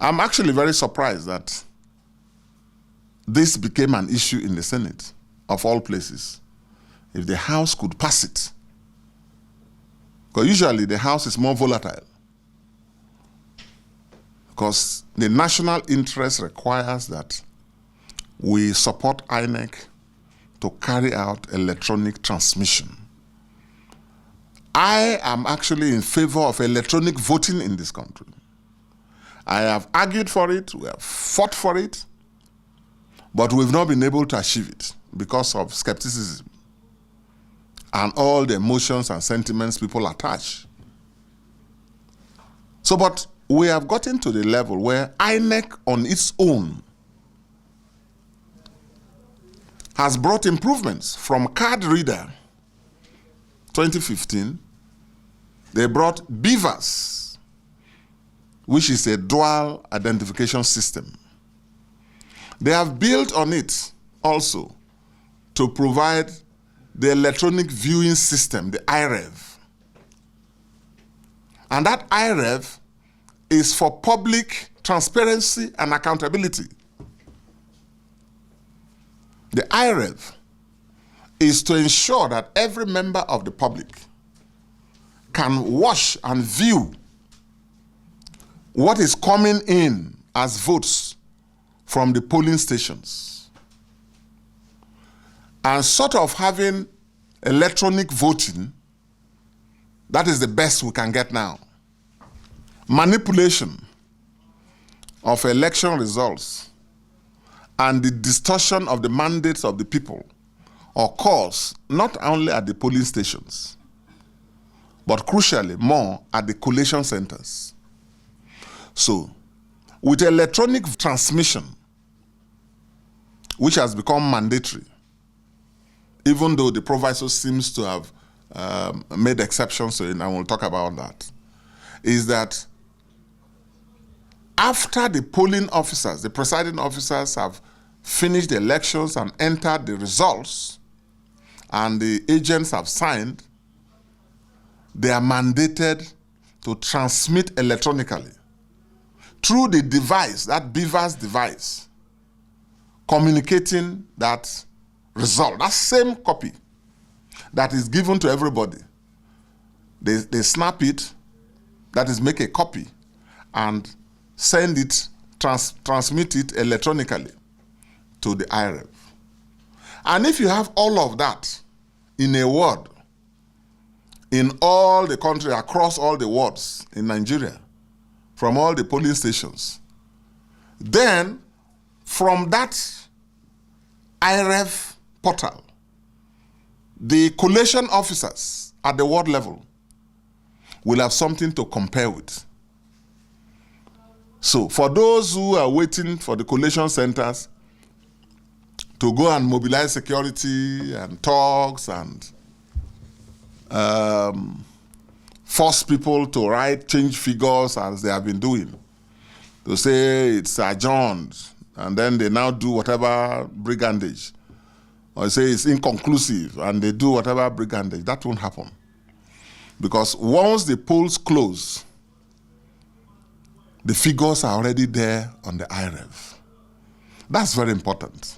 I'm actually very surprised that this became an issue in the Senate, of all places. If the House could pass it, because usually the House is more volatile, because the national interest requires that we support INEC to carry out electronic transmission. I am actually in favor of electronic voting in this country. I have argued for it, we have fought for it, but we've not been able to achieve it because of skepticism and all the emotions and sentiments people attach. So, but we have gotten to the level where INEC on its own has brought improvements from card reader 2015. They brought BVAS, which is a dual identification system. They have built on it also to provide the electronic viewing system, the IREV. And that IREV is for public transparency and accountability. The IREV is to ensure that every member of the public can watch and view what is coming in as votes from the polling stations. And sort of having electronic voting, that is the best we can get now. Manipulation of election results and the distortion of the mandates of the people occurs not only at the polling stations, but crucially more at the collation centers. So, with electronic transmission, which has become mandatory, even though the proviso seems to have made exceptions to it, and we'll talk about that, is that after the polling officers, the presiding officers have finished the elections and entered the results, and the agents have signed, they are mandated to transmit electronically through the device, that BVAS device, communicating that result, that same copy that is given to everybody. They snap it, that is, make a copy, and send it, transmit it electronically to the IREV. And if you have all of that in a ward, in all the country, across all the wards in Nigeria, from all the polling stations, then from that IREV portal, the collation officers at the ward level will have something to compare with. So for those who are waiting for the collation centers to go and mobilize security and talks and force people to write change figures as they have been doing, to say it's adjourned, and then they now do whatever brigandage, or say it's inconclusive and they do whatever brigandage. That won't happen. Because once the polls close, the figures are already there on the IREV. That's very important.